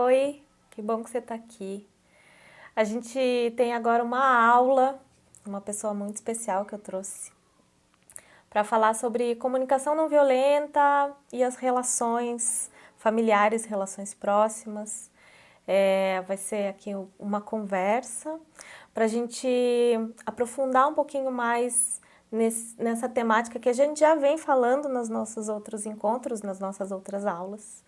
Oi, que bom que você está aqui. A gente tem agora uma aula, uma pessoa muito especial que eu trouxe, para falar sobre comunicação não violenta e as relações familiares, relações próximas. Vai ser aqui uma conversa para a gente aprofundar um pouquinho mais nessa temática que a gente já vem falando nos nossos outros encontros, nas nossas outras aulas.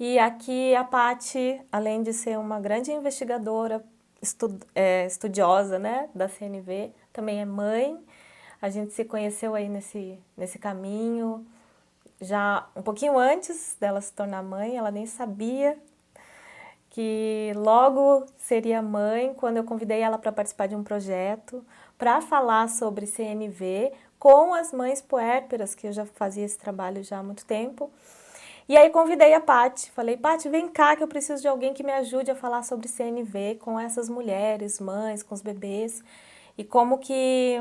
E aqui a Paty, além de ser uma grande investigadora, estudiosa, né, da CNV, também é mãe. A gente se conheceu aí nesse caminho, já um pouquinho antes dela se tornar mãe, ela nem sabia que logo seria mãe, quando eu convidei ela para participar de um projeto para falar sobre CNV com as mães puérperas, que eu já fazia esse trabalho já há muito tempo. E aí convidei a Paty, falei, Paty, vem cá que eu preciso de alguém que me ajude a falar sobre CNV com essas mulheres, mães, com os bebês, e como que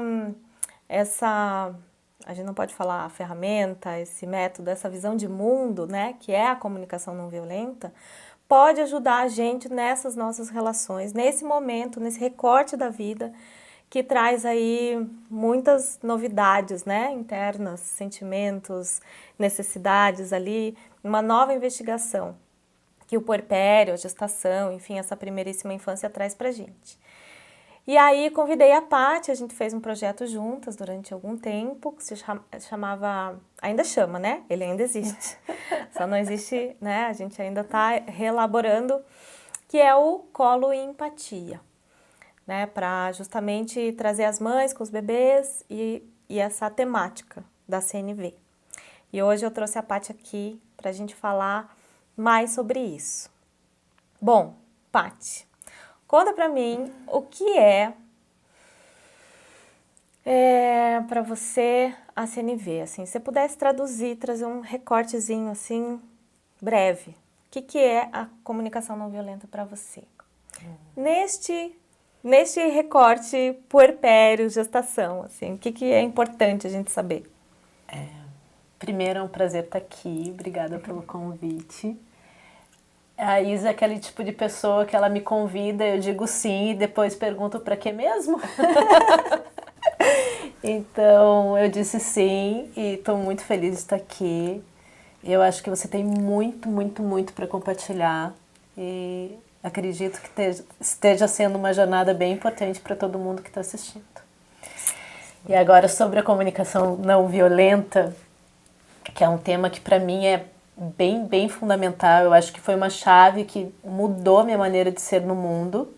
a gente não pode falar a ferramenta, esse método, essa visão de mundo, né, que é a comunicação não violenta, pode ajudar a gente nessas nossas relações, nesse momento, nesse recorte da vida, que traz aí muitas novidades, né, internas, sentimentos, necessidades ali, uma nova investigação que o puerpério, a gestação, enfim, essa primeiríssima infância traz pra gente. E aí convidei a Paty, a gente fez um projeto juntas durante algum tempo, que se chamava, ainda chama, né? Ele ainda existe, só não existe, né? A gente ainda está reelaborando, que é o Colo e Empatia, né? Para justamente trazer as mães com os bebês e essa temática da CNV. E hoje eu trouxe a Paty aqui para a gente falar mais sobre isso. Bom, Paty, conta para mim o que é para você a CNV, assim, se você pudesse traduzir, trazer um recortezinho assim, breve. O que é a comunicação não violenta para você? Neste recorte puerpério, gestação, assim, o que é importante a gente saber? Primeiro, é um prazer estar aqui. Obrigada pelo convite. A Isa é aquele tipo de pessoa que ela me convida, eu digo sim e depois pergunto para quê mesmo? Então, eu disse sim e estou muito feliz de estar aqui. Eu acho que você tem muito, muito, muito para compartilhar e acredito que esteja sendo uma jornada bem importante para todo mundo que está assistindo. E agora, sobre a comunicação não violenta, que é um tema que para mim é bem, bem fundamental. Eu acho que foi uma chave que mudou minha maneira de ser no mundo.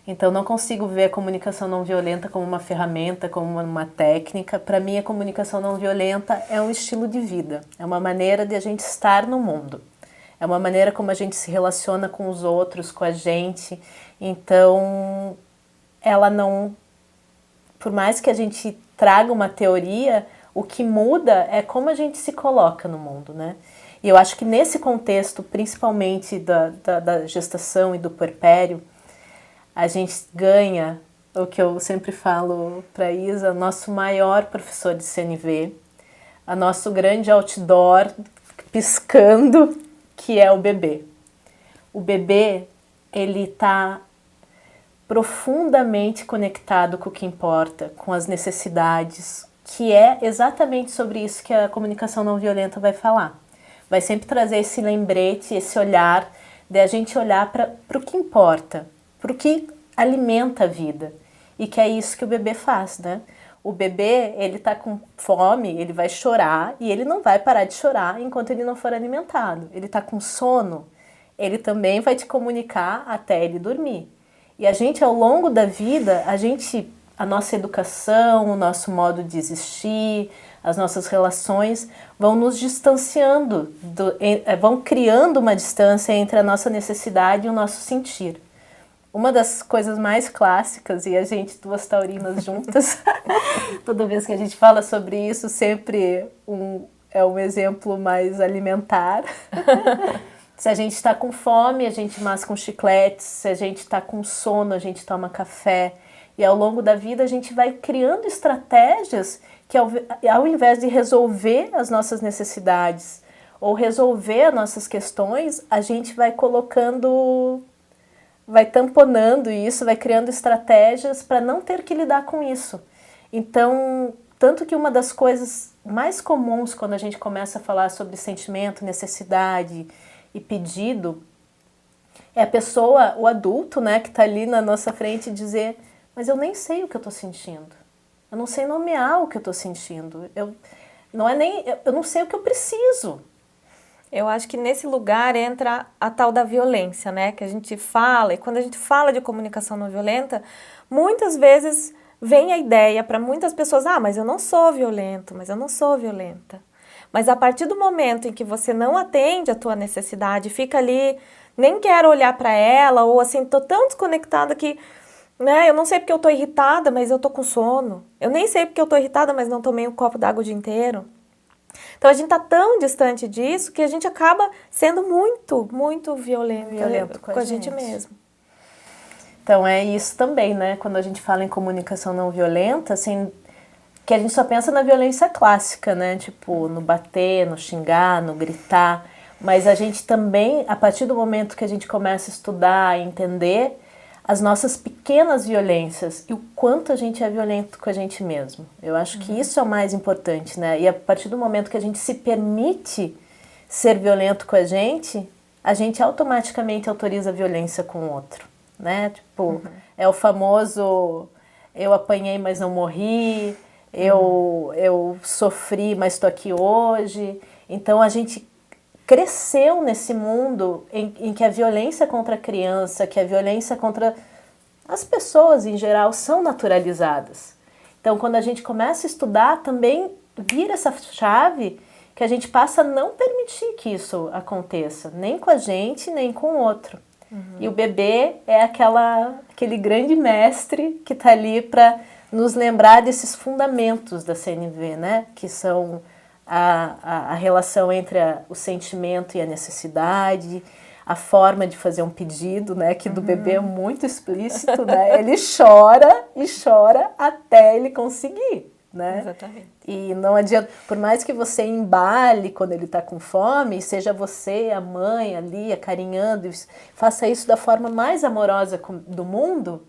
Então, não consigo ver a comunicação não violenta como uma ferramenta, como uma técnica. Para mim, a comunicação não violenta é um estilo de vida. É uma maneira de a gente estar no mundo. É uma maneira como a gente se relaciona com os outros, com a gente. Então, ela não... Por mais que a gente traga uma teoria, o que muda é como a gente se coloca no mundo, né? E eu acho que nesse contexto, principalmente da gestação e do puerpério, a gente ganha o que eu sempre falo para a Isa, nosso maior professor de CNV, a nosso grande outdoor piscando, que é o bebê. O bebê, ele está profundamente conectado com o que importa, com as necessidades, que é exatamente sobre isso que a comunicação não violenta vai falar. Vai sempre trazer esse lembrete, esse olhar, de a gente olhar para o que importa, para o que alimenta a vida. E que é isso que o bebê faz, né? O bebê, ele tá com fome, ele vai chorar e ele não vai parar de chorar enquanto ele não for alimentado. Ele tá com sono, ele também vai te comunicar até ele dormir. E a gente, ao longo da vida, a nossa educação, o nosso modo de existir, as nossas relações vão nos distanciando, vão criando uma distância entre a nossa necessidade e o nosso sentir. Uma das coisas mais clássicas, e a gente, duas taurinas juntas, toda vez que a gente fala sobre isso, sempre é um exemplo mais alimentar. Se a gente está com fome, a gente masca um chiclete. Se a gente está com sono, a gente toma café. E ao longo da vida a gente vai criando estratégias que ao invés de resolver as nossas necessidades ou resolver nossas questões, a gente vai colocando, vai tamponando isso, vai criando estratégias para não ter que lidar com isso. Então, tanto que uma das coisas mais comuns quando a gente começa a falar sobre sentimento, necessidade e pedido, é a pessoa, o adulto, né, que está ali na nossa frente dizer, mas eu nem sei o que eu estou sentindo. Eu não sei nomear o que eu estou sentindo. Eu não sei o que eu preciso. Eu acho que nesse lugar entra a tal da violência, né? Que a gente fala, e quando a gente fala de comunicação não violenta, muitas vezes vem a ideia para muitas pessoas, mas eu não sou violento, mas eu não sou violenta. Mas a partir do momento em que você não atende a tua necessidade, fica ali, nem quero olhar para ela, ou assim, tô tão desconectada que, né, eu não sei porque eu tô irritada, mas eu tô com sono. Eu nem sei porque eu tô irritada, mas não tomei um copo d'água o dia inteiro. Então a gente tá tão distante disso que a gente acaba sendo muito, muito violento com a gente mesmo. Então é isso também, né? Quando a gente fala em comunicação não violenta, assim, que a gente só pensa na violência clássica, né? Tipo, no bater, no xingar, no gritar. Mas a gente também, a partir do momento que a gente começa a estudar e entender as nossas pequenas violências e o quanto a gente é violento com a gente mesmo. Eu acho que isso é o mais importante, né? E a partir do momento que a gente se permite ser violento com a gente automaticamente autoriza a violência com o outro, né? Tipo, é o famoso eu apanhei, mas não morri, eu sofri, mas estou aqui hoje. Então a gente cresceu nesse mundo em que a violência contra a criança, que a violência contra as pessoas em geral são naturalizadas. Então, quando a gente começa a estudar, também vira essa chave que a gente passa a não permitir que isso aconteça, nem com a gente, nem com o outro. E o bebê é aquele grande mestre que está ali para nos lembrar desses fundamentos da CNV, né? Que são a relação entre o sentimento e a necessidade, a forma de fazer um pedido, né, que do bebê é muito explícito, né, ele chora e chora até ele conseguir, né? Exatamente. E não adianta, por mais que você embale quando ele está com fome, seja você, a mãe ali, acarinhando, faça isso da forma mais amorosa do mundo,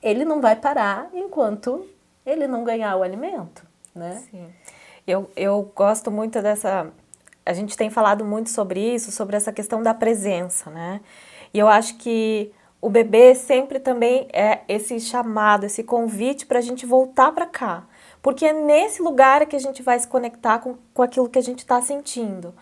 ele não vai parar enquanto ele não ganhar o alimento, né? Sim. Eu gosto muito dessa... A gente tem falado muito sobre isso, sobre essa questão da presença, né? E eu acho que o bebê sempre também é esse chamado, esse convite para a gente voltar para cá. Porque é nesse lugar que a gente vai se conectar com aquilo que a gente está sentindo.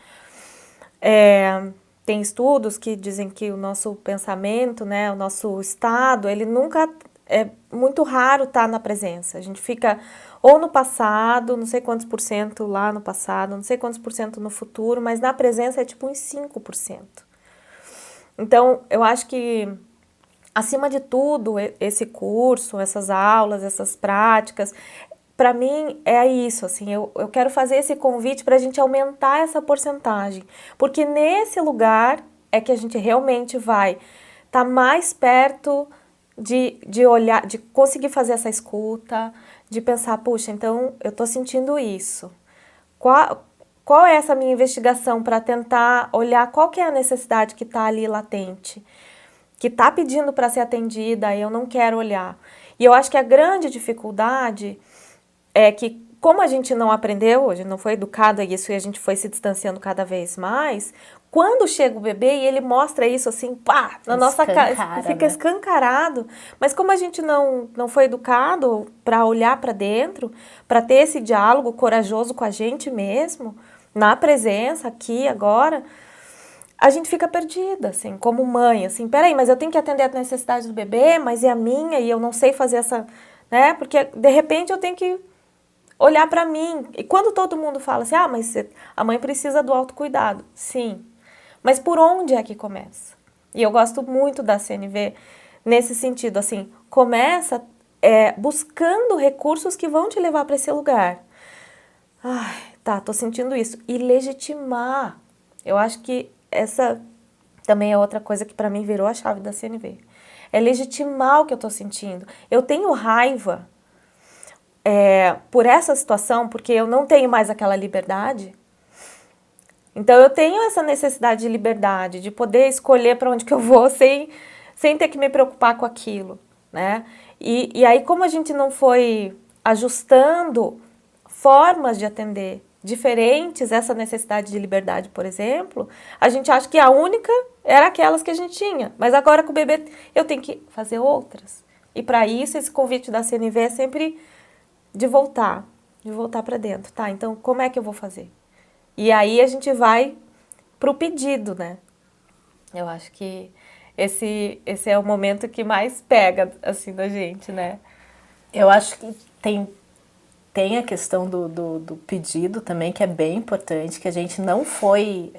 Tem estudos que dizem que o nosso pensamento, né, o nosso estado, ele nunca... É muito raro estar na presença. A gente fica ou no passado, não sei quantos por cento lá no passado, não sei quantos por cento no futuro, mas na presença é tipo uns 5%. Então, eu acho que, acima de tudo, esse curso, essas aulas, essas práticas, para mim é isso, assim, eu quero fazer esse convite para a gente aumentar essa porcentagem, porque nesse lugar é que a gente realmente vai estar mais perto de olhar, de conseguir fazer essa escuta, de pensar, puxa, então eu estou sentindo isso. Qual é essa minha investigação para tentar olhar qual que é a necessidade que está ali latente, que está pedindo para ser atendida e eu não quero olhar. E eu acho que a grande dificuldade é que, como a gente não aprendeu, a gente não foi educado a isso e a gente foi se distanciando cada vez mais, quando chega o bebê e ele mostra isso assim, pá, na nossa cara, fica escancarado. Mas como a gente não foi educado para olhar para dentro, para ter esse diálogo corajoso com a gente mesmo, na presença, aqui, agora, a gente fica perdida, assim, como mãe, assim, peraí, mas eu tenho que atender a necessidade do bebê, mas é a minha e eu não sei fazer essa, né, porque de repente eu tenho que olhar para mim. E quando todo mundo fala assim, mas a mãe precisa do autocuidado. Sim. Mas por onde é que começa? E eu gosto muito da CNV nesse sentido, assim, começa buscando recursos que vão te levar para esse lugar. Ai, tá, tô sentindo isso. E legitimar. Eu acho que essa também é outra coisa que para mim virou a chave da CNV. É legitimar o que eu tô sentindo. Eu tenho raiva por essa situação, porque eu não tenho mais aquela liberdade, Então eu tenho essa necessidade de liberdade, de poder escolher para onde que eu vou sem ter que me preocupar com aquilo, né? E aí como a gente não foi ajustando formas de atender diferentes essa necessidade de liberdade, por exemplo, a gente acha que a única era aquelas que a gente tinha, mas agora com o bebê eu tenho que fazer outras. E para isso esse convite da CNV é sempre de voltar para dentro, tá? Então como é que eu vou fazer? E aí a gente vai pro pedido, né? Eu acho que esse é o momento que mais pega, assim, da gente, né? Eu acho que tem a questão do pedido também, que é bem importante, que a gente não foi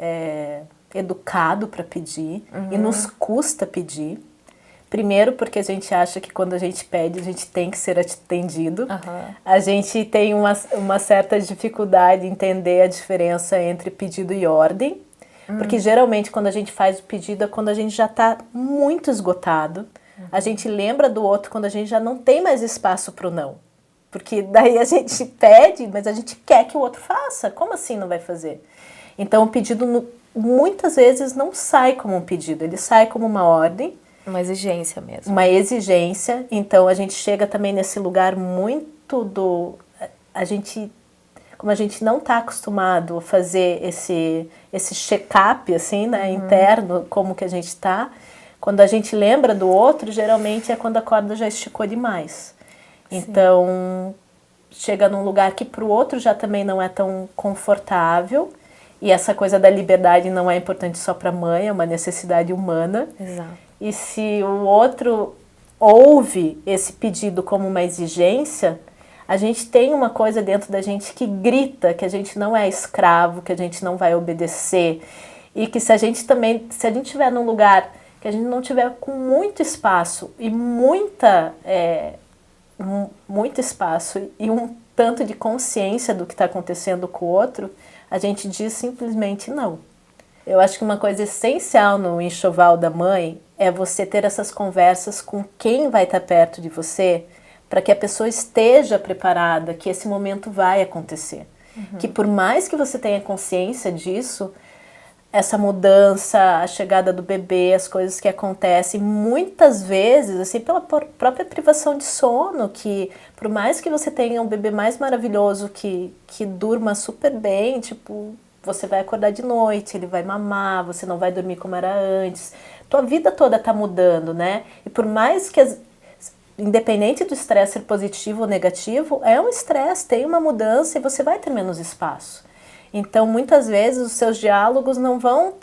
educado para pedir e nos custa pedir. Primeiro porque a gente acha que quando a gente pede, a gente tem que ser atendido. A gente tem uma certa dificuldade em entender a diferença entre pedido e ordem. Porque geralmente quando a gente faz o pedido é quando a gente já está muito esgotado. A gente lembra do outro quando a gente já não tem mais espaço para o não. Porque daí a gente pede, mas a gente quer que o outro faça. Como assim não vai fazer? Então o pedido muitas vezes não sai como um pedido, ele sai como uma ordem. Uma exigência mesmo. Uma exigência. Então a gente chega também nesse lugar muito como a gente não está acostumado a fazer esse check-up assim, né, interno, como que a gente está, quando a gente lembra do outro, geralmente é quando a corda já esticou demais. Então chega num lugar que para o outro já também não é tão confortável. E essa coisa da liberdade não é importante só para a mãe, é uma necessidade humana. Exato. E se o outro ouve esse pedido como uma exigência, a gente tem uma coisa dentro da gente que grita que a gente não é escravo, que a gente não vai obedecer. E que se a gente estiver num lugar que a gente não tiver com muito espaço e muito espaço e um tanto de consciência do que está acontecendo com o outro, a gente diz simplesmente não. Eu acho que uma coisa essencial no enxoval da mãe é você ter essas conversas com quem vai estar perto de você, para que a pessoa esteja preparada, que esse momento vai acontecer. Que por mais que você tenha consciência disso, essa mudança, a chegada do bebê, as coisas que acontecem, muitas vezes, assim, pela própria privação de sono, que por mais que você tenha um bebê mais maravilhoso, que durma super bem, tipo, você vai acordar de noite, ele vai mamar, você não vai dormir como era antes. Tua vida toda tá mudando, né? E por mais que, independente do estresse ser positivo ou negativo, é um estresse, tem uma mudança e você vai ter menos espaço. Então, muitas vezes, os seus diálogos não vão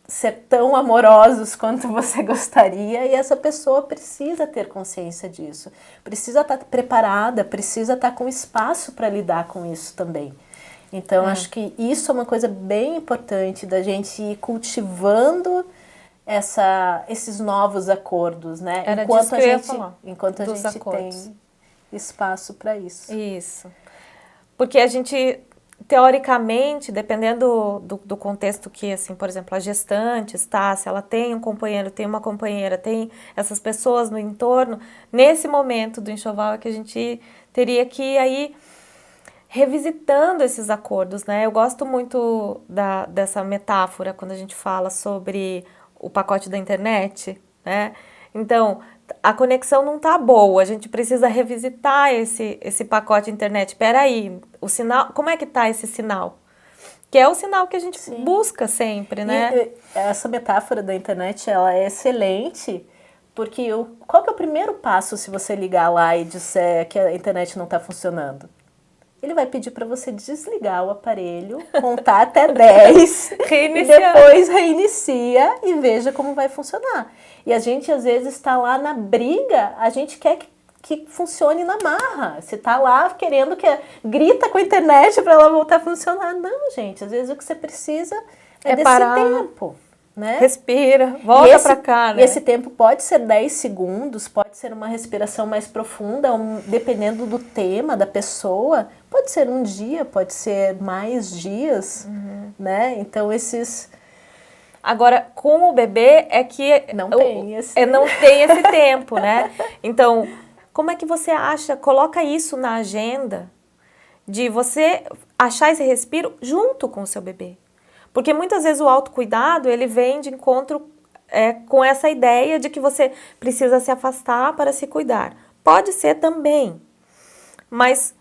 ser tão amorosos quanto você gostaria, e essa pessoa precisa ter consciência disso. Precisa estar preparada, precisa estar com espaço para lidar com isso também. Então, acho que isso é uma coisa bem importante da gente ir cultivando esses novos acordos, né? Era enquanto disso que eu ia falar, enquanto a dos gente acordos. tem espaço para isso. Isso. Porque a gente, teoricamente, dependendo do contexto que, assim, por exemplo, a gestante está, se ela tem um companheiro, tem uma companheira, tem essas pessoas no entorno, nesse momento do enxoval é que a gente teria que ir aí revisitando esses acordos, né? Eu gosto muito dessa metáfora quando a gente fala sobre o pacote da internet, né? Então, a conexão não tá boa, a gente precisa revisitar esse pacote internet. Espera aí, o sinal, como é que tá esse sinal? Que é o sinal que a gente busca sempre, né? E essa metáfora da internet, ela é excelente, porque qual que é o primeiro passo se você ligar lá e disser que a internet não está funcionando? Ele vai pedir para você desligar o aparelho, contar até 10 e depois reinicia e veja como vai funcionar. E a gente às vezes está lá na briga, a gente quer que funcione na marra. Você está lá querendo grita com a internet para ela voltar a funcionar. Não, gente, às vezes o que você precisa é desse parar, tempo. Né? Respira, volta para cá, né? E esse tempo pode ser 10 segundos, pode ser uma respiração mais profunda, dependendo do tema, da pessoa. Pode ser um dia, pode ser mais dias, né? Então, Agora, com o bebê é que não tem esse tempo, né? Então, como é que você acha, coloca isso na agenda, de você achar esse respiro junto com o seu bebê. Porque muitas vezes o autocuidado, ele vem de encontro com essa ideia de que você precisa se afastar para se cuidar. Pode ser também, mas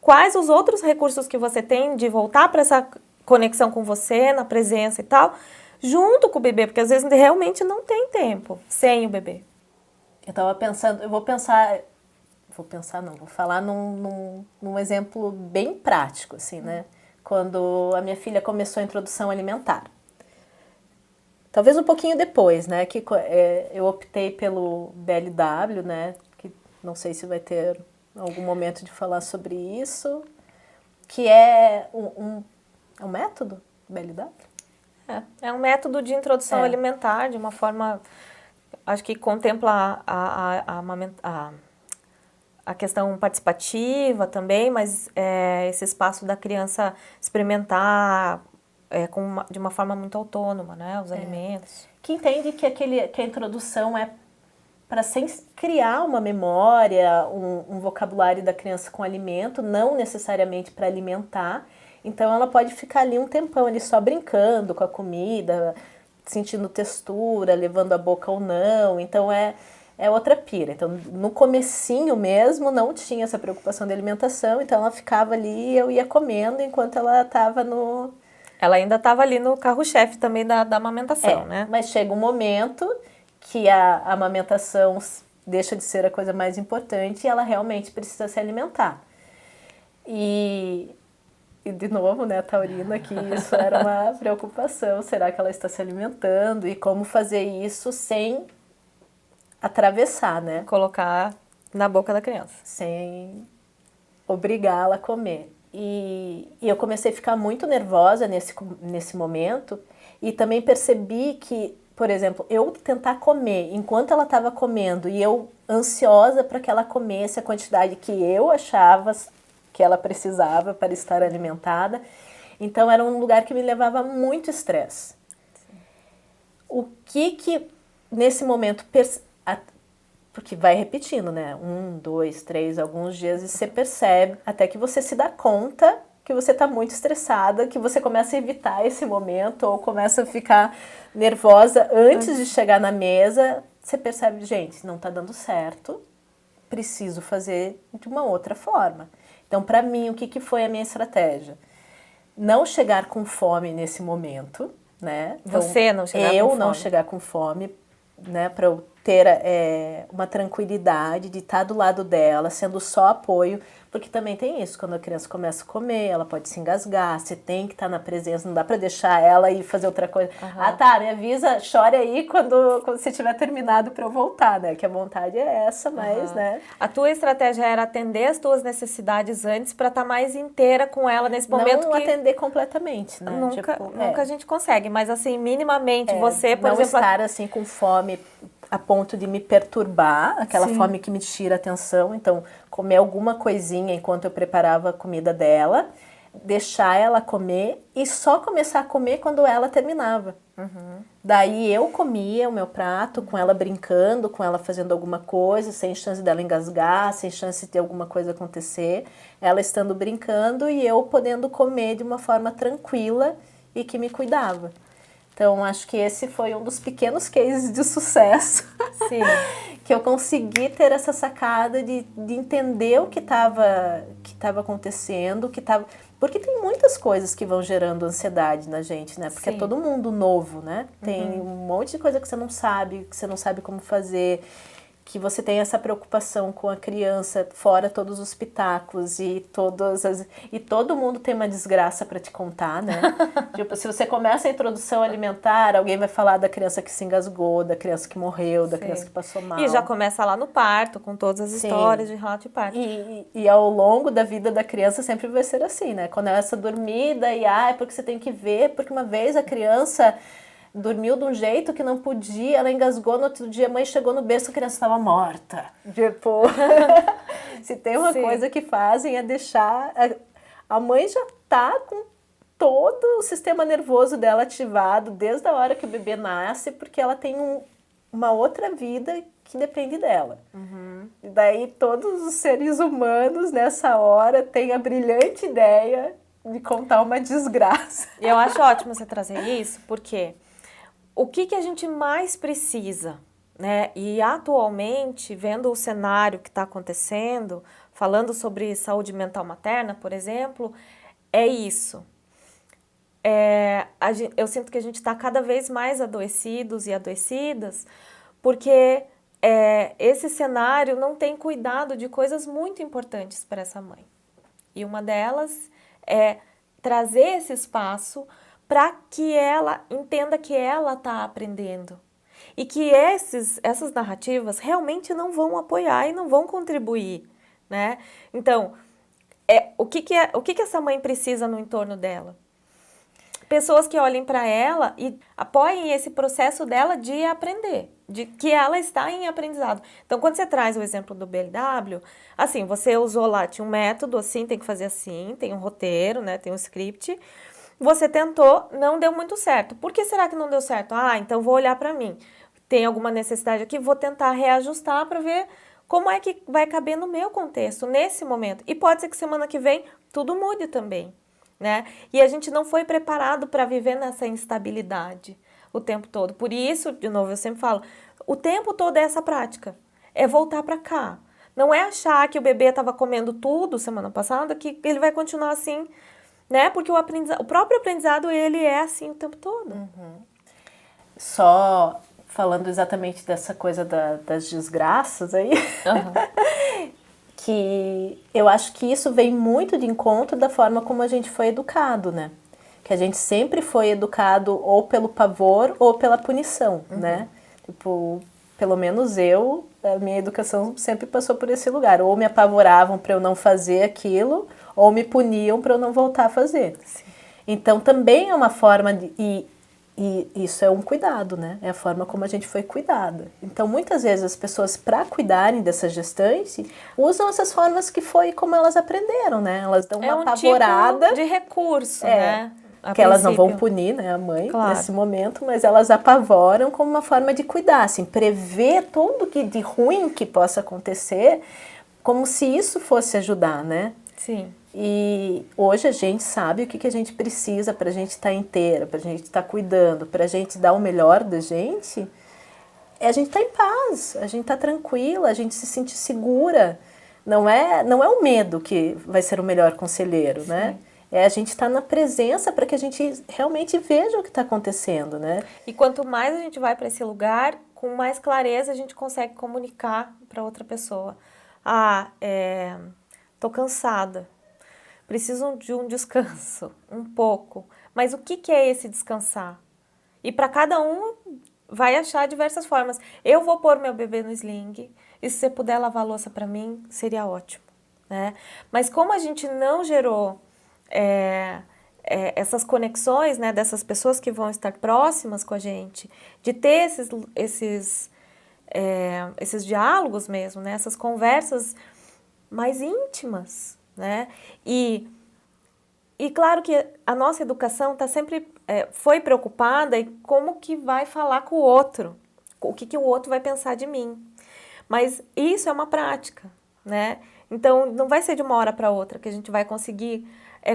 quais os outros recursos que você tem de voltar para essa conexão com você, na presença e tal, junto com o bebê, porque às vezes realmente não tem tempo sem o bebê. Eu tava pensando, vou falar num exemplo bem prático, assim, né? Quando a minha filha começou a introdução alimentar. Talvez um pouquinho depois, né? Que eu optei pelo BLW, né? Que não sei se vai ter algum momento de falar sobre isso. Que é um método, BLW? É um método de introdução alimentar, de uma forma, acho que contempla a questão participativa também, mas esse espaço da criança experimentar de uma forma muito autônoma, né, os alimentos. Que entende que a introdução é para criar uma memória, um vocabulário da criança com alimento, não necessariamente para alimentar. Então ela pode ficar ali um tempão ali só brincando com a comida, sentindo textura, levando a boca ou não. Então é outra pira. Então no comecinho mesmo não tinha essa preocupação de alimentação, então ela ficava ali e eu ia comendo enquanto ela estava no... Ela ainda estava ali no carro-chefe também da amamentação, né? Mas chega um momento que a amamentação deixa de ser a coisa mais importante e ela realmente precisa se alimentar. E de novo, né, a taurina, que isso era uma preocupação. Será que ela está se alimentando? E como fazer isso sem atravessar, né? Colocar na boca da criança. Sem obrigá-la a comer. E eu comecei a ficar muito nervosa nesse momento e também percebi que, por exemplo, eu tentar comer enquanto ela estava comendo e eu ansiosa para que ela comesse a quantidade que eu achava que ela precisava para estar alimentada. Então, era um lugar que me levava muito estresse. O que nesse momento... Porque vai repetindo, né? 1, 2, 3, alguns dias e você percebe, até que você se dá conta que você está muito estressada, que você começa a evitar esse momento ou começa a ficar nervosa antes de chegar na mesa. Você percebe, gente, não está dando certo, preciso fazer de uma outra forma. Então, para mim, o que foi a minha estratégia? Não chegar com fome nesse momento, né? Então, você não chegar com fome. Eu não chegar com fome, né? Para eu ter uma tranquilidade de estar do lado dela, sendo só apoio, porque também tem isso, quando a criança começa a comer, ela pode se engasgar, você tem que estar na presença, não dá para deixar ela ir fazer outra coisa. Ah, tá, me avisa, chore aí quando você tiver terminado para eu voltar, né? Que a vontade é essa, mas, né? A tua estratégia era atender as tuas necessidades antes para estar mais inteira com ela nesse momento não atender completamente, né? Nunca a gente consegue, mas assim, minimamente você, por não exemplo... estar assim com fome a ponto de me perturbar, aquela fome que me tira a atenção. Então, comer alguma coisinha enquanto eu preparava a comida dela, deixar ela comer e só começar a comer quando ela terminava. Daí eu comia o meu prato com ela brincando, com ela fazendo alguma coisa, sem chance dela engasgar, sem chance de ter alguma coisa acontecer, ela estando brincando e eu podendo comer de uma forma tranquila e que me cuidava. Então, acho que esse foi um dos pequenos cases de sucesso. Sim. Que eu consegui ter essa sacada de entender o que estava acontecendo, porque tem muitas coisas que vão gerando ansiedade na gente, né? Porque é todo mundo novo, né? Tem um monte de coisa que você não sabe como fazer, que você tem essa preocupação com a criança, fora todos os pitáculos e todo mundo tem uma desgraça para te contar, né? Tipo, se você começa a introdução alimentar, alguém vai falar da criança que se engasgou, da criança que morreu, da criança que passou mal. E já começa lá no parto, com todas as histórias de relato de parto. E ao longo da vida da criança sempre vai ser assim, né? Quando ela essa dormida é porque você tem que ver, porque uma vez a criança dormiu de um jeito que não podia, ela engasgou, no outro dia a mãe chegou no berço, a criança estava morta. Tipo, se tem uma coisa que fazem é deixar... A mãe já tá com todo o sistema nervoso dela ativado desde a hora que o bebê nasce, porque ela tem uma outra vida que depende dela. E daí todos os seres humanos nessa hora têm a brilhante ideia me contar uma desgraça. Eu acho ótimo você trazer isso, porque o que a gente mais precisa, né? E atualmente, vendo o cenário que está acontecendo, falando sobre saúde mental materna, por exemplo, é isso. Eu sinto que a gente está cada vez mais adoecidos e adoecidas, porque esse cenário não tem cuidado de coisas muito importantes para essa mãe. E uma delas é trazer esse espaço para que ela entenda que ela está aprendendo. E que essas narrativas realmente não vão apoiar e não vão contribuir, né? Então, o que essa mãe precisa no entorno dela? Pessoas que olhem para ela e apoiem esse processo dela de aprender, de que ela está em aprendizado. Então, quando você traz o exemplo do BLW, assim, você usou lá, tinha um método, assim, tem que fazer assim, tem um roteiro, né, tem um script. Você tentou, não deu muito certo. Por que será que não deu certo? Ah, então vou olhar para mim. Tem alguma necessidade aqui, vou tentar reajustar para ver como é que vai caber no meu contexto, nesse momento. E pode ser que semana que vem tudo mude também. Né? E a gente não foi preparado para viver nessa instabilidade o tempo todo. Por isso, de novo, eu sempre falo, o tempo todo é essa prática, é voltar para cá. Não é achar que o bebê estava comendo tudo semana passada, que ele vai continuar assim, né? Porque o próprio aprendizado, ele é assim o tempo todo. Uhum. Só falando exatamente dessa coisa das desgraças aí, que eu acho que isso vem muito de encontro da forma como a gente foi educado, né? Que a gente sempre foi educado ou pelo pavor ou pela punição, né? Tipo, pelo menos a minha educação sempre passou por esse lugar. Ou me apavoravam para eu não fazer aquilo, ou me puniam para eu não voltar a fazer. Sim. Então, também é uma forma de... E isso é um cuidado, né? É a forma como a gente foi cuidada. Então, muitas vezes as pessoas, para cuidarem dessa gestante, usam essas formas que foi como elas aprenderam, né? Elas dão uma apavorada. Tipo de recurso, né? Que elas não vão punir, né, a mãe, nesse momento, mas elas apavoram como uma forma de cuidar, assim, prever tudo que de ruim que possa acontecer, como se isso fosse ajudar, né? Sim. E hoje a gente sabe o que a gente precisa para a gente estar inteira, para a gente estar cuidando, para a gente dar o melhor da gente, a gente estar em paz, a gente estar tranquila, a gente se sentir segura. Não é o medo que vai ser o melhor conselheiro, Sim. né? É a gente estar na presença para que a gente realmente veja o que está acontecendo, né? E quanto mais a gente vai para esse lugar, com mais clareza a gente consegue comunicar para outra pessoa. Tô cansada. Preciso de um descanso, um pouco. Mas o que é esse descansar? E para cada um vai achar diversas formas. Eu vou pôr meu bebê no sling e se você puder lavar a louça para mim, seria ótimo, né? Mas como a gente não gerou essas conexões, né, dessas pessoas que vão estar próximas com a gente, de ter esses diálogos mesmo, né, essas conversas mais íntimas, né? E claro que a nossa educação tá sempre foi preocupada em como que vai falar com o outro, o que o outro vai pensar de mim. Mas isso é uma prática, né? Então não vai ser de uma hora para outra que a gente vai conseguir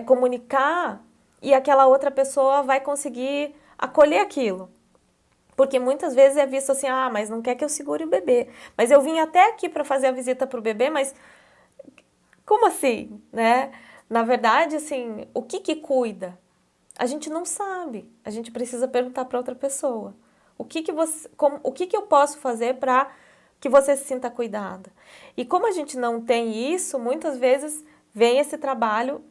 comunicar e aquela outra pessoa vai conseguir acolher aquilo. Porque muitas vezes é visto assim, mas não quer que eu segure o bebê. Mas eu vim até aqui para fazer a visita para o bebê, mas como assim, né? Na verdade, assim, o que cuida? A gente não sabe. A gente precisa perguntar para outra pessoa. O que eu posso fazer para que você se sinta cuidada? E como a gente não tem isso, muitas vezes vem esse trabalho,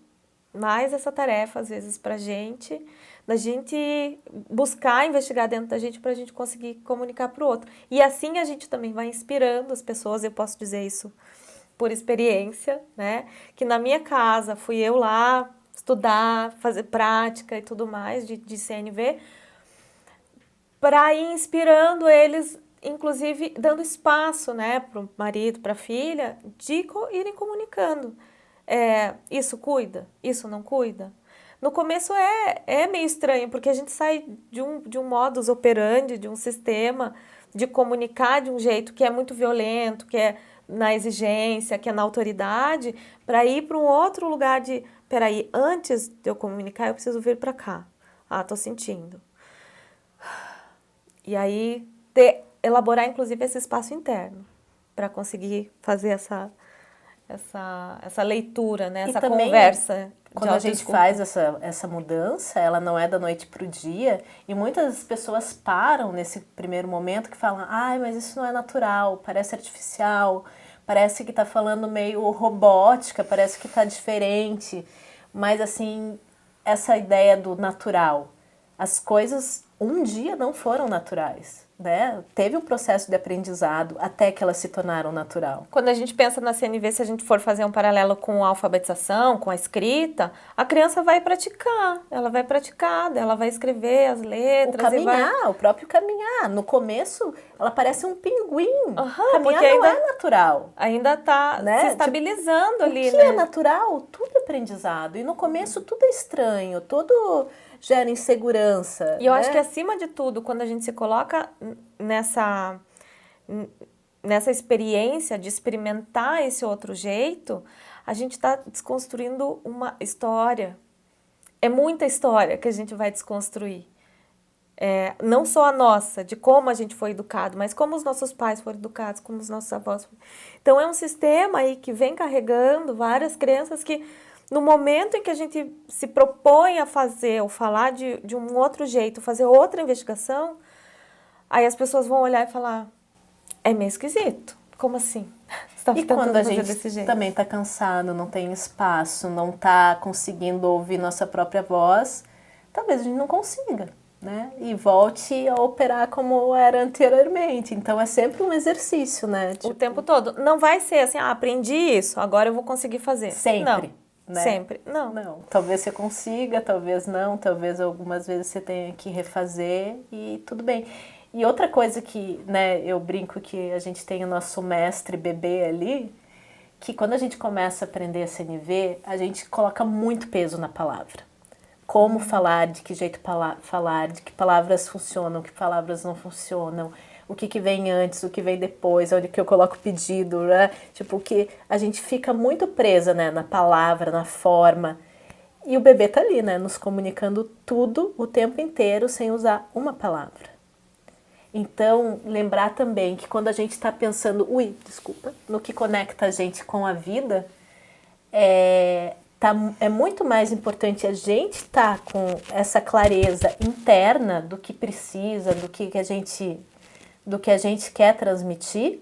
mais essa tarefa, às vezes, para a gente, da gente buscar, investigar dentro da gente para a gente conseguir comunicar para o outro. E assim a gente também vai inspirando as pessoas, eu posso dizer isso por experiência, né? Que na minha casa fui eu lá estudar, fazer prática e tudo mais de CNV, para ir inspirando eles, inclusive dando espaço, né, para o marido, para a filha, de irem comunicando. Isso cuida? Isso não cuida? No começo é meio estranho, porque a gente sai de um modus operandi, de um sistema de comunicar de um jeito que é muito violento, que é na exigência, que é na autoridade, para ir para um outro lugar de peraí, antes de eu comunicar, eu preciso vir para cá. Ah, tô sentindo. E aí, elaborar, inclusive, esse espaço interno para conseguir fazer essa leitura, né? E Essa também, conversa de quando a gente autoescuta. faz essa mudança, ela não é da noite para o dia, e muitas pessoas param nesse primeiro momento que falam, ai, mas isso não é natural, parece artificial, parece que está falando meio robótica, parece que está diferente. Mas, assim, essa ideia do natural, as coisas um dia não foram naturais, né? Teve um processo de aprendizado até que elas se tornaram natural. Quando a gente pensa na CNV, se a gente for fazer um paralelo com a alfabetização, com a escrita, a criança vai praticar, ela vai praticar, ela vai escrever as letras. O caminhar, o próprio caminhar. No começo, ela parece um pinguim. Caminhar não é natural. Ainda está, né, se estabilizando tipo, ali, o que né? é natural? Tudo é aprendizado. E no começo tudo é estranho, tudo gera insegurança. E eu acho que acima de tudo, quando a gente se coloca nessa experiência de experimentar esse outro jeito, a gente está desconstruindo uma história. É muita história que a gente vai desconstruir. Não só a nossa, de como a gente foi educado, mas como os nossos pais foram educados, como os nossos avós foram. Então é um sistema aí que vem carregando várias crenças que no momento em que a gente se propõe a fazer ou falar de um outro jeito, fazer outra investigação, aí as pessoas vão olhar e falar, é meio esquisito, como assim? Você tá e quando a gente também está cansado, não tem espaço, não está conseguindo ouvir nossa própria voz, talvez a gente não consiga, né? E volte a operar como era anteriormente. Então é sempre um exercício, né? O tempo todo. Não vai ser assim, aprendi isso, agora eu vou conseguir fazer. Sempre. Não. Né? Sempre, não. Talvez você consiga, talvez não, talvez algumas vezes você tenha que refazer e tudo bem. E outra coisa que, né, eu brinco que a gente tem o nosso mestre bebê ali, que quando a gente começa a aprender a CNV, a gente coloca muito peso na palavra. Como falar, de que jeito falar, de que palavras funcionam, que palavras não funcionam, o que vem antes, o que vem depois, onde que eu coloco o pedido, né? Tipo, que a gente fica muito presa, né, na palavra, na forma. E o bebê tá ali, né, nos comunicando tudo o tempo inteiro sem usar uma palavra. Então, lembrar também que quando a gente está pensando, no que conecta a gente com a vida, é muito mais importante a gente estar com essa clareza interna do que precisa, do que a gente quer transmitir,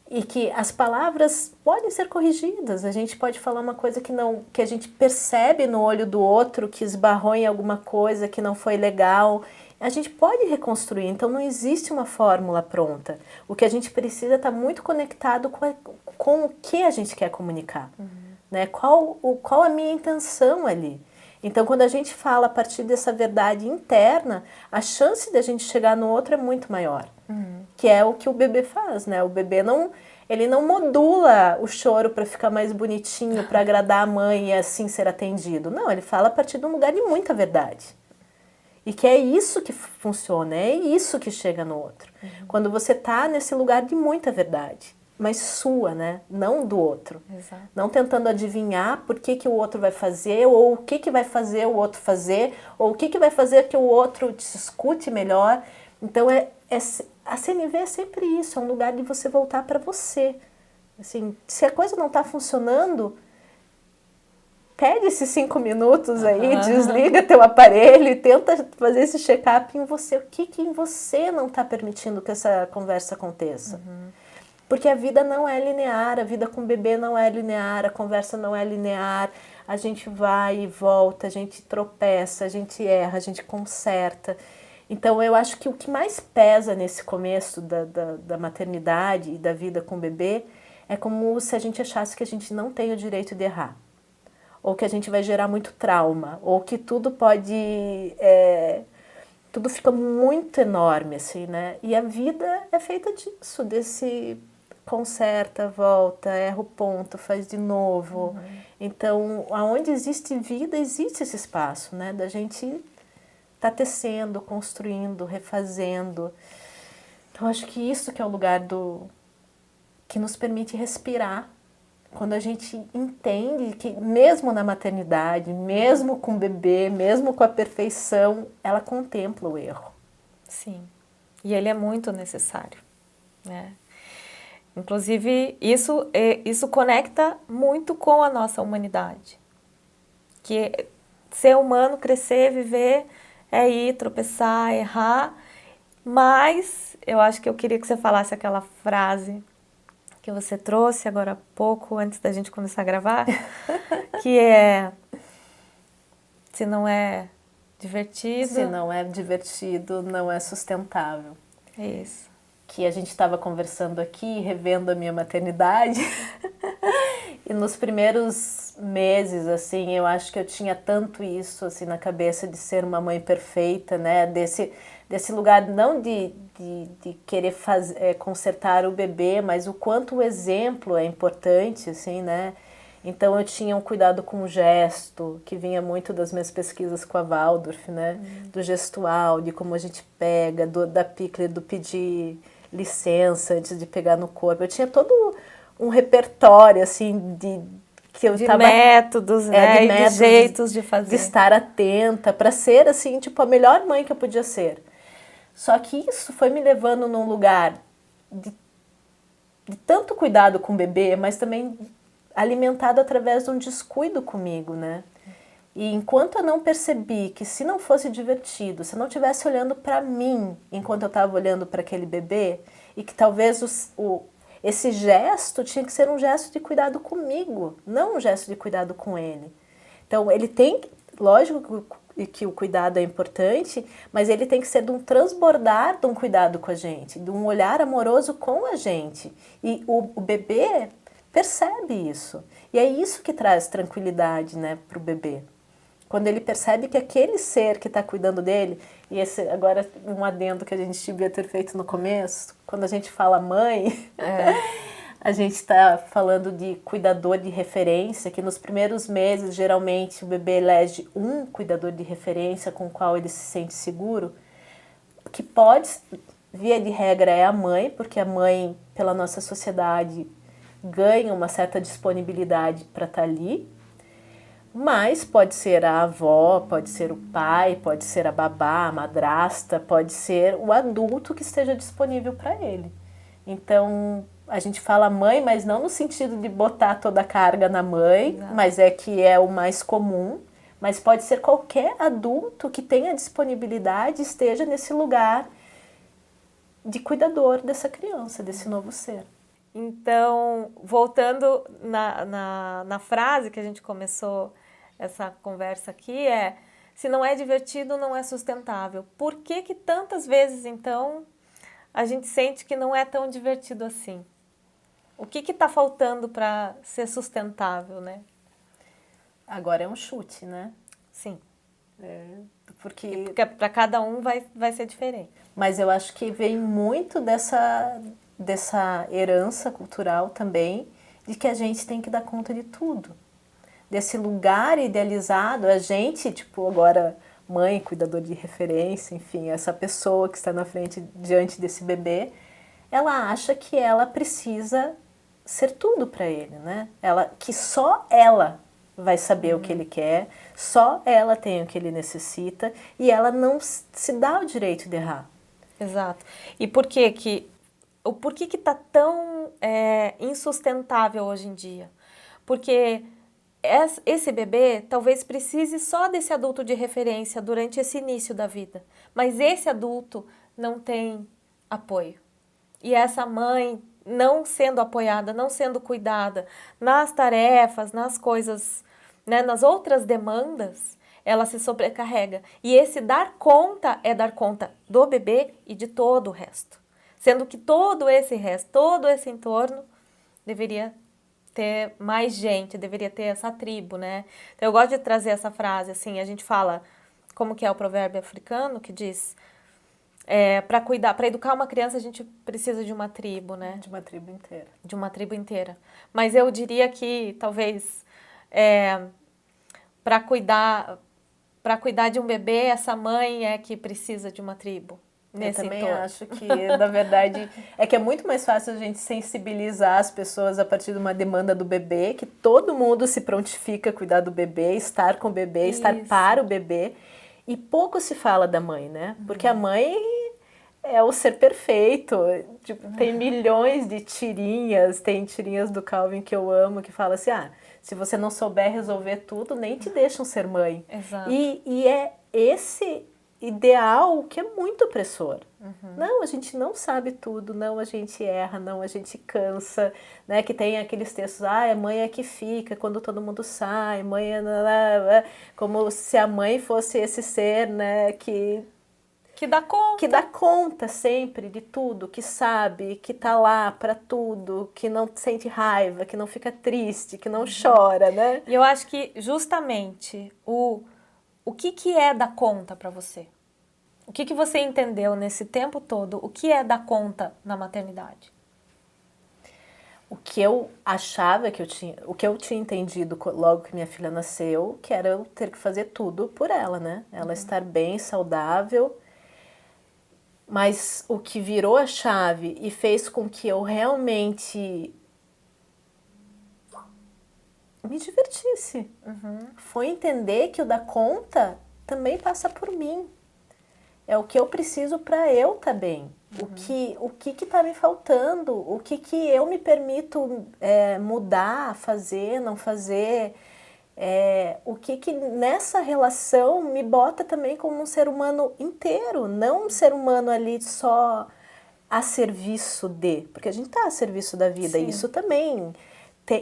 e que as palavras podem ser corrigidas. A gente pode falar uma coisa que a gente percebe no olho do outro, que esbarrou em alguma coisa que não foi legal. A gente pode reconstruir, então não existe uma fórmula pronta. O que a gente precisa estar muito conectado com o que a gente quer comunicar. Né? Qual a minha intenção ali? Então, quando a gente fala a partir dessa verdade interna, a chance de a gente chegar no outro é muito maior. Que é o que o bebê faz, né? O bebê ele não modula o choro para ficar mais bonitinho, para agradar a mãe e assim ser atendido. Não, ele fala a partir de um lugar de muita verdade. E que é isso que funciona, é isso que chega no outro. Quando você está nesse lugar de muita verdade, mas sua, né? Não do outro. Exato. Não tentando adivinhar por que o outro vai fazer, ou o que vai fazer o outro fazer, ou o que vai fazer que o outro te escute melhor. Então, a CNV é sempre isso, é um lugar de você voltar para você. Assim, se a coisa não está funcionando, pede esses 5 minutos aí, desliga teu aparelho e tenta fazer esse check-up em você. O que em você não está permitindo que essa conversa aconteça? Porque a vida não é linear, a vida com o bebê não é linear, a conversa não é linear, a gente vai e volta, a gente tropeça, a gente erra, a gente conserta. Então, eu acho que o que mais pesa nesse começo da maternidade e da vida com o bebê é como se a gente achasse que a gente não tem o direito de errar. Ou que a gente vai gerar muito trauma, ou que tudo tudo fica muito enorme, assim, né? E a vida é feita disso, desse conserta, volta, erra o ponto, faz de novo. Então, aonde existe vida, existe esse espaço, né? Da gente tá tecendo, construindo, refazendo. Então, acho que isso que é o lugar que nos permite respirar quando a gente entende que mesmo na maternidade, mesmo com o bebê, mesmo com a perfeição, ela contempla o erro. Sim, e ele é muito necessário, né? Inclusive, isso conecta muito com a nossa humanidade. Que ser humano, crescer, viver, é ir, tropeçar, errar. Mas eu acho que eu queria que você falasse aquela frase que você trouxe agora há pouco, antes da gente começar a gravar, que é: se não é divertido... Se não é divertido, não é sustentável. É isso. Que a gente estava conversando aqui, revendo a minha maternidade. E nos primeiros meses, assim, eu acho que eu tinha tanto isso, assim, na cabeça de ser uma mãe perfeita, né? Desse lugar não de querer consertar o bebê, mas o quanto o exemplo é importante, assim, né? Então eu tinha um cuidado com o gesto, que vinha muito das minhas pesquisas com a Waldorf, né? Do gestual, de como a gente pega, da Pickler, do pedir licença antes de pegar no corpo. Eu tinha todo um repertório, assim, que eu de tava... métodos, né? de E métodos, de jeitos de fazer. De estar atenta, para ser, assim, tipo, a melhor mãe que eu podia ser. Só que isso foi me levando num lugar de tanto cuidado com o bebê, mas também alimentado através de um descuido comigo, né? E enquanto eu não percebi que se não fosse divertido, se eu não estivesse olhando para mim enquanto eu estava olhando para aquele bebê, e que talvez esse gesto tinha que ser um gesto de cuidado comigo, não um gesto de cuidado com ele. Então ele tem, lógico que o cuidado é importante, mas ele tem que ser de um transbordar de um cuidado com a gente, de um olhar amoroso com a gente. E o bebê percebe isso. E é isso que traz tranquilidade, né, para o bebê. Quando ele percebe que aquele ser que está cuidando dele, e esse agora um adendo que a gente devia ter feito no começo, quando a gente fala mãe, a gente está falando de cuidador de referência, que nos primeiros meses, geralmente, o bebê elege um cuidador de referência com o qual ele se sente seguro, que pode, via de regra, é a mãe, porque a mãe, pela nossa sociedade, ganha uma certa disponibilidade para estar ali, mas pode ser a avó, pode ser o pai, pode ser a babá, a madrasta, pode ser o adulto que esteja disponível para ele. Então, a gente fala mãe, mas não no sentido de botar toda a carga na mãe, Exato. mas é que é o mais comum. Mas pode ser qualquer adulto que tenha disponibilidade, esteja nesse lugar de cuidador dessa criança, desse novo ser. Então, voltando na frase que a gente começou essa conversa aqui, se não é divertido, não é sustentável. Por que que tantas vezes, então, a gente sente que não é tão divertido assim? O que está faltando para ser sustentável, né? Agora é um chute, né? Sim. Porque para cada um vai ser diferente. Mas eu acho que vem muito dessa herança cultural também, de que a gente tem que dar conta de tudo. Desse lugar idealizado, a gente, tipo, agora mãe, cuidador de referência, enfim, essa pessoa que está na frente, diante desse bebê, ela acha que ela precisa ser tudo para ele, né? Que só ela vai saber o que ele quer, só ela tem o que ele necessita e ela não se dá o direito de errar. Exato. E por que está tão insustentável hoje em dia? Porque esse bebê talvez precise só desse adulto de referência durante esse início da vida, mas esse adulto não tem apoio. E essa mãe não sendo apoiada, não sendo cuidada nas tarefas, nas coisas, né, nas outras demandas, ela se sobrecarrega. E esse dar conta é dar conta do bebê e de todo o resto. Sendo que todo esse resto, todo esse entorno deveria ter mais gente, deveria ter essa tribo, né? Então eu gosto de trazer essa frase, assim, a gente fala, como que é o provérbio africano que diz, para educar uma criança a gente precisa de uma tribo, né? De uma tribo inteira. De uma tribo inteira. Mas eu diria que talvez para cuidar de um bebê, essa mãe é que precisa de uma tribo. nesse Eu também entorno. acho que, na verdade, é que é muito mais fácil a gente sensibilizar as pessoas a partir de uma demanda do bebê, que todo mundo se prontifica a cuidar do bebê, estar com o bebê, estar Isso. para o bebê, e pouco se fala da mãe, né? Porque a mãe é o ser perfeito, tipo, tem milhões de tirinhas, tem tirinhas do Calvin que eu amo, que fala assim, se você não souber resolver tudo, nem te deixam ser mãe. Exato. E é esse ideal que é muito opressor. Não, a gente não sabe tudo, não, a gente erra, não, a gente cansa, né? Que tem aqueles textos, a mãe é que fica quando todo mundo sai, mãe é... Como se a mãe fosse esse ser, né, que dá conta. Que dá conta sempre de tudo, que sabe, que tá lá para tudo, que não sente raiva, que não fica triste, que não chora, né? E eu acho que justamente o que é dar conta para você? O que você entendeu nesse tempo todo? O que é dar conta na maternidade? O que eu achava que eu tinha, o que eu tinha entendido logo que minha filha nasceu, que era eu ter que fazer tudo por ela, né? Ela estar bem, saudável. Mas o que virou a chave e fez com que eu realmente me divertisse foi entender que o dar conta também passa por mim. É o que eu preciso para eu estar bem. O que está me faltando? O que eu me permito mudar, fazer, não fazer? O que nessa relação me bota também como um ser humano inteiro, não um ser humano ali só a serviço de, porque a gente está a serviço da vida. Sim. Isso também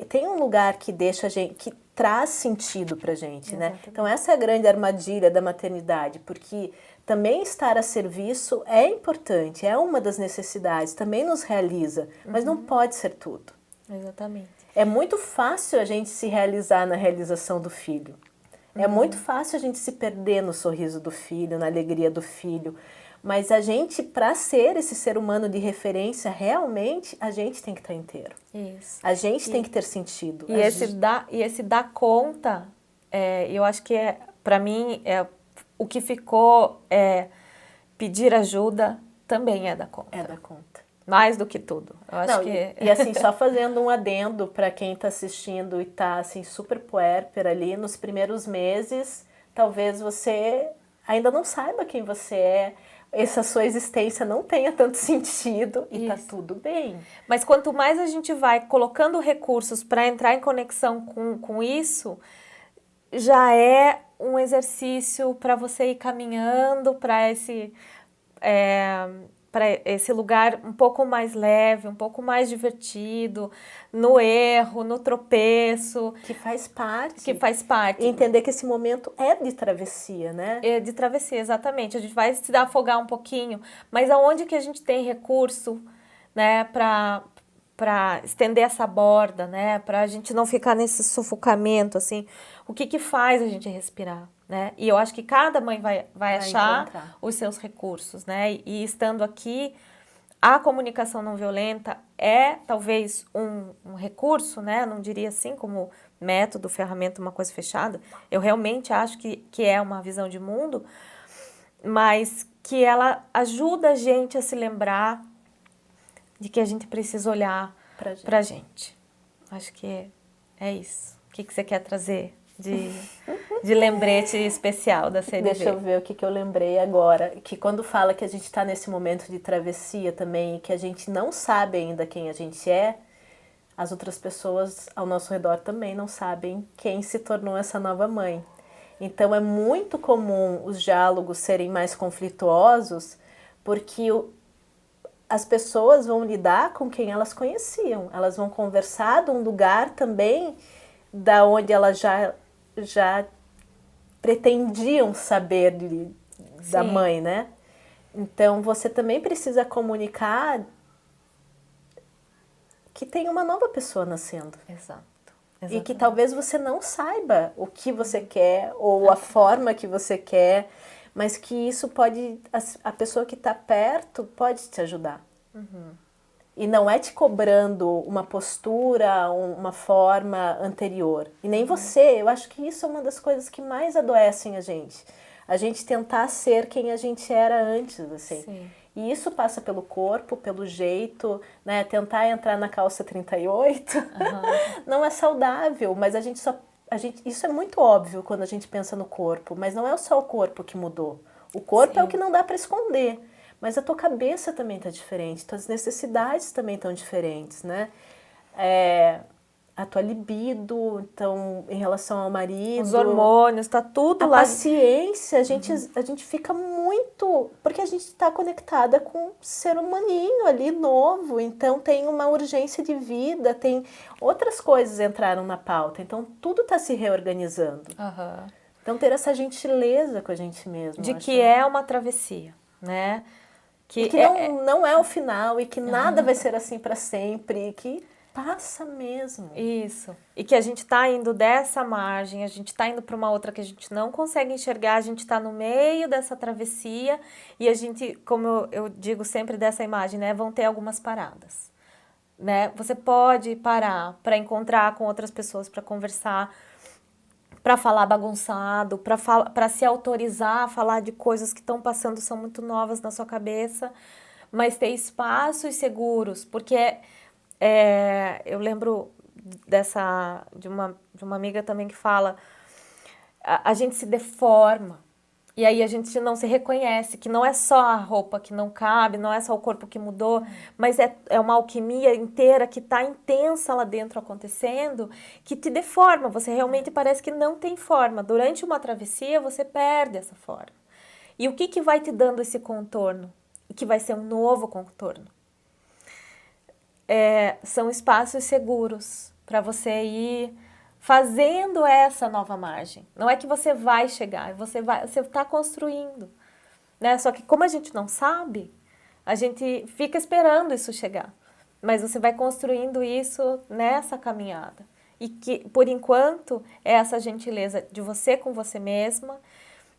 tem um lugar que deixa a gente, que traz sentido pra gente, né? Então essa é a grande armadilha da maternidade, porque também estar a serviço é importante, é uma das necessidades, também nos realiza, mas não pode ser tudo. Exatamente. É muito fácil a gente se realizar na realização do filho. É muito fácil a gente se perder no sorriso do filho, na alegria do filho. Mas a gente, para ser esse ser humano de referência, realmente, a gente tem que estar inteiro. Isso. A gente tem que ter sentido. E esse dar conta, eu acho que para mim, o que ficou pedir ajuda também é dar conta. É dar conta. Mais do que tudo. Eu acho E assim, só fazendo um adendo para quem está assistindo e está assim, super puérpera ali, nos primeiros meses, talvez você ainda não saiba quem você é, essa sua existência não tenha tanto sentido e tá tudo bem. Mas quanto mais a gente vai colocando recursos para entrar em conexão com isso, já é um exercício para você ir caminhando para esse lugar um pouco mais leve, um pouco mais divertido, no erro, no tropeço. Que faz parte. Que faz parte. E entender que esse momento é de travessia, né? É de travessia, exatamente. A gente vai se afogar um pouquinho, mas aonde que a gente tem recurso, né, para estender essa borda, né, para a gente não ficar nesse sufocamento, assim, o que faz a gente respirar, né? E eu acho que cada mãe vai achar encontrar os seus recursos, né? E estando aqui, a comunicação não violenta é talvez um recurso, né? Não diria assim como método, ferramenta, uma coisa fechada. Eu realmente acho que é uma visão de mundo, mas que ela ajuda a gente a se lembrar de que a gente precisa olhar pra gente. Acho que é isso. O que você quer trazer de lembrete especial da CNV? Deixa eu ver o que eu lembrei agora. Que quando fala que a gente está nesse momento de travessia também, que a gente não sabe ainda quem a gente é, as outras pessoas ao nosso redor também não sabem quem se tornou essa nova mãe. Então é muito comum os diálogos serem mais conflituosos, porque as pessoas vão lidar com quem elas conheciam. Elas vão conversar de um lugar também da onde elas já pretendiam saber da mãe, né? Então você também precisa comunicar que tem uma nova pessoa nascendo. Exato. E que talvez você não saiba o que você quer ou a forma que você quer, mas que isso pode, a pessoa que está perto pode te ajudar. E não é te cobrando uma postura, uma forma anterior. E nem você. Eu acho que isso é uma das coisas que mais adoecem a gente. A gente tentar ser quem a gente era antes, assim. Sim. E isso passa pelo corpo, pelo jeito, né? Tentar entrar na calça 38 não é saudável, mas isso é muito óbvio quando a gente pensa no corpo, mas não é só o corpo que mudou. O corpo é o que não dá para esconder, mas a tua cabeça também está diferente, tuas necessidades também estão diferentes, né? A tua libido, então, em relação ao marido... Os hormônios, tá tudo lá. A paciência, a gente fica muito... Porque a gente está conectada com um ser humaninho ali, novo. Então, tem uma urgência de vida, tem outras coisas entraram na pauta. Então, tudo está se reorganizando. Então, ter essa gentileza com a gente mesmo. De que é uma travessia, né? Que não é o final e que nada vai ser assim para sempre e que... passa mesmo. Isso. E que a gente está indo dessa margem, a gente está indo para uma outra que a gente não consegue enxergar, a gente está no meio dessa travessia e a gente, como eu digo sempre dessa imagem, né, vão ter algumas paradas. Né? Você pode parar para encontrar com outras pessoas, para conversar, para falar bagunçado, para se autorizar a falar de coisas que estão passando, são muito novas na sua cabeça, mas ter espaços seguros, porque... eu lembro de uma amiga também que fala, a gente se deforma e aí a gente não se reconhece, que não é só a roupa que não cabe, não é só o corpo que mudou, mas é uma alquimia inteira que está intensa lá dentro acontecendo, que te deforma, você realmente parece que não tem forma. Durante uma travessia você perde essa forma. E o que vai te dando esse contorno? E que vai ser um novo contorno? São espaços seguros para você ir fazendo essa nova margem. Não é que você vai chegar, você está construindo. Né? Só que como a gente não sabe, a gente fica esperando isso chegar. Mas você vai construindo isso nessa caminhada. E que, por enquanto, é essa gentileza de você com você mesma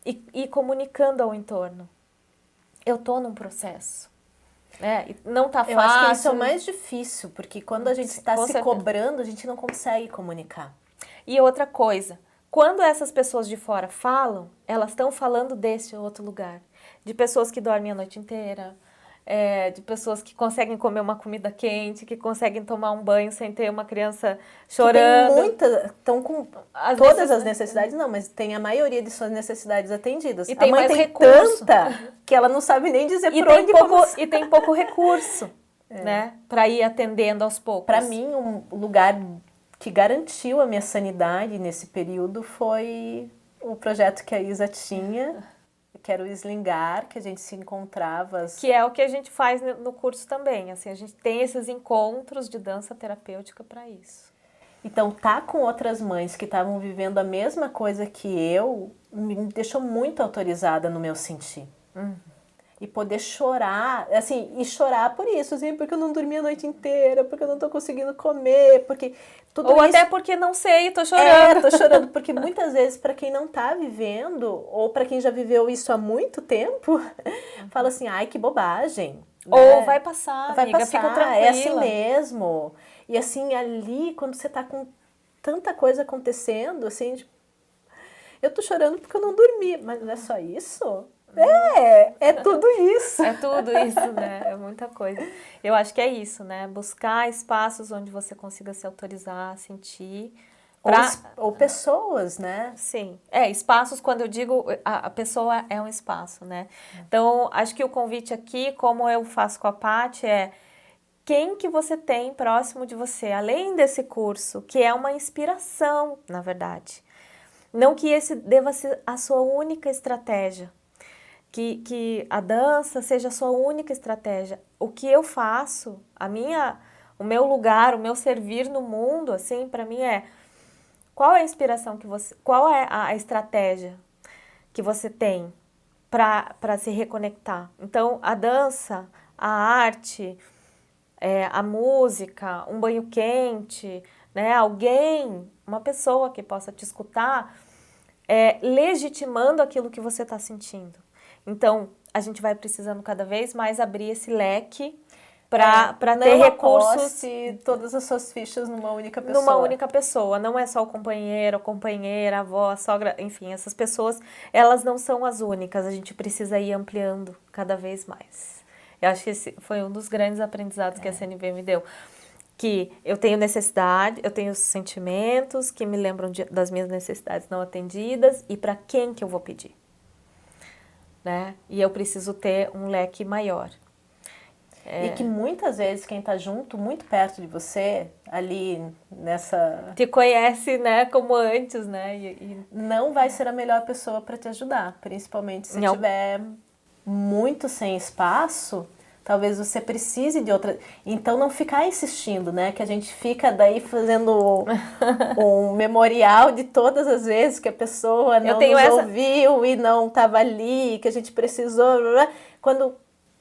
e comunicando ao entorno. Eu estou num processo. Não tá fácil. Eu acho que isso é o mais difícil, porque quando a gente está se cobrando, a gente não consegue comunicar. E outra coisa, quando essas pessoas de fora falam, elas estão falando desse outro lugar. De pessoas que dormem a noite inteira, de pessoas que conseguem comer uma comida quente, que conseguem tomar um banho sem ter uma criança chorando. Tem muitas, estão com todas as necessidades, não, mas tem a maioria de suas necessidades atendidas. E tem a mãe mais tem recurso. Tanta que ela não sabe nem dizer por onde começar. E tem pouco recurso, né, para ir atendendo aos poucos. Para mim, um lugar que garantiu a minha sanidade nesse período foi o projeto que a Isa tinha, que era o Slingar, que a gente se encontrava. Que é o que a gente faz no curso também. Assim, a gente tem esses encontros de dança terapêutica para isso. Então, tá com outras mães que estavam vivendo a mesma coisa que eu, me deixou muito autorizada no meu sentir. E poder chorar, assim, e chorar por isso, assim, porque eu não dormi a noite inteira, porque eu não tô conseguindo comer, porque tudo ou isso... até porque não sei, tô chorando. Tô chorando, porque muitas vezes para quem não tá vivendo, ou para quem já viveu isso há muito tempo, fala assim, ai, que bobagem. Ou né? vai passar, vai amiga, passar, fica tranquila. é assim mesmo. E assim, ali, quando você tá com tanta coisa acontecendo, assim, tipo, eu tô chorando porque eu não dormi, mas não é só isso? É tudo isso. É tudo isso, né? É muita coisa. Eu acho que é isso, né? Buscar espaços onde você consiga se autorizar, sentir. Ou pessoas, né? Sim. Espaços, quando eu digo, a pessoa é um espaço, né? Então, acho que o convite aqui, como eu faço com a Paty, é quem que você tem próximo de você, além desse curso, que é uma inspiração, na verdade. Não que esse deva ser a sua única estratégia. Que a dança seja a sua única estratégia. O que eu faço, o meu lugar, o meu servir no mundo, assim, para mim qual é a inspiração qual é a estratégia que você tem para se reconectar? Então, a dança, a arte, a música, um banho quente, né? Alguém, uma pessoa que possa te escutar, legitimando aquilo que você está sentindo. Então, a gente vai precisando cada vez mais abrir esse leque para ter não recursos. aposte todas as suas fichas numa única pessoa. Numa única pessoa, não é só o companheiro, a companheira, a avó, a sogra, enfim, essas pessoas, elas não são as únicas, a gente precisa ir ampliando cada vez mais. Eu acho que esse foi um dos grandes aprendizados que a CNV me deu, que eu tenho necessidade, eu tenho sentimentos que me lembram das minhas necessidades não atendidas e para quem que eu vou pedir, né? E eu preciso ter um leque maior. E que muitas vezes quem está junto, muito perto de você, ali nessa... Te conhece, né, como antes, né? Não vai ser a melhor pessoa para te ajudar, principalmente se tiver muito sem espaço, talvez você precise de outra... Então não ficar insistindo, né? Que a gente fica daí fazendo um memorial de todas as vezes que a pessoa não nos ouviu e não estava ali, que a gente precisou... Quando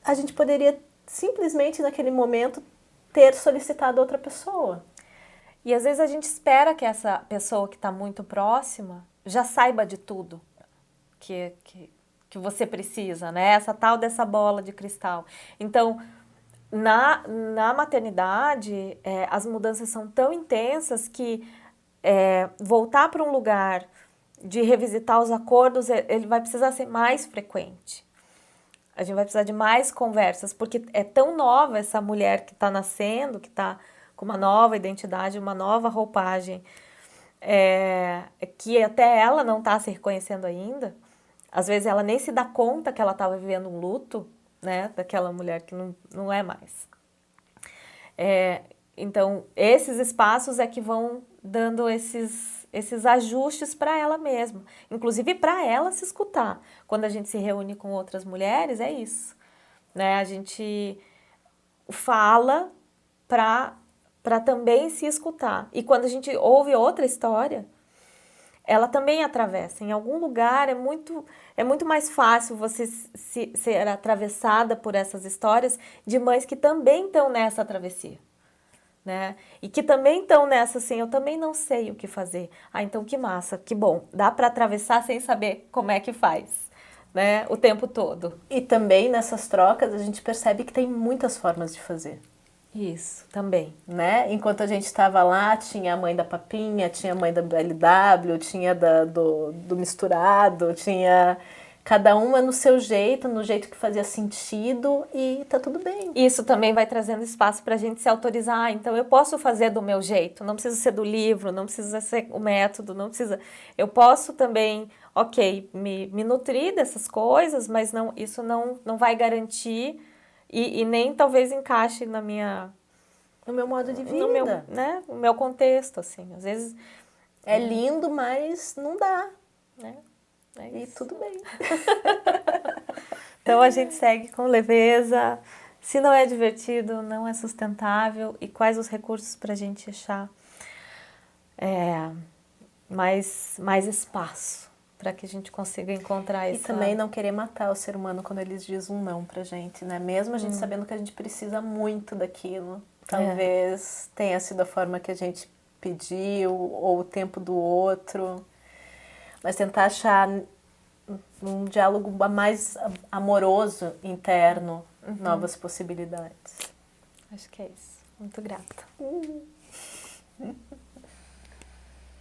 a gente poderia simplesmente naquele momento ter solicitado outra pessoa. E às vezes a gente espera que essa pessoa que está muito próxima já saiba de tudo que você precisa, né? Essa tal dessa bola de cristal. Então, na maternidade, as mudanças são tão intensas que voltar para um lugar de revisitar os acordos, ele vai precisar ser mais frequente. A gente vai precisar de mais conversas, porque é tão nova essa mulher que está nascendo, que está com uma nova identidade, uma nova roupagem, que até ela não está se reconhecendo ainda. Às vezes ela nem se dá conta que ela estava vivendo um luto, né, daquela mulher que não é mais. Então, esses espaços é que vão dando esses ajustes para ela mesma, inclusive para ela se escutar. Quando a gente se reúne com outras mulheres, é isso, né? A gente fala para também se escutar. E quando a gente ouve outra história, ela também atravessa. Em algum lugar é muito mais fácil você ser atravessada por essas histórias de mães que também estão nessa travessia. Né? E que também estão nessa assim, eu também não sei o que fazer. Ah, então que massa, que bom. Dá para atravessar sem saber como é que faz, né? O tempo todo. E também nessas trocas a gente percebe que tem muitas formas de fazer. Isso, também. Né? Enquanto a gente estava lá, tinha a mãe da papinha, tinha a mãe da BLW, tinha do misturado, tinha... Cada uma no seu jeito, no jeito que fazia sentido e tá tudo bem. Isso também vai trazendo espaço para a gente se autorizar. Então, eu posso fazer do meu jeito, não precisa ser do livro, não precisa ser o método, não precisa... Eu posso também, ok, me nutrir dessas coisas, mas isso não vai garantir e nem talvez encaixe no meu modo de vida. No meu contexto, assim. Às vezes... É lindo, mas não dá. Né? E tudo bem. Então a gente segue com leveza. Se não é divertido, não é sustentável. E quais os recursos para a gente achar mais espaço para que a gente consiga encontrar isso. E também não querer matar o ser humano quando eles dizem um não pra gente, né? Mesmo a gente sabendo que a gente precisa muito daquilo. Talvez tenha sido a forma que a gente pediu ou o tempo do outro. Mas tentar achar um diálogo mais amoroso, interno, novas possibilidades. Acho que é isso. Muito grata.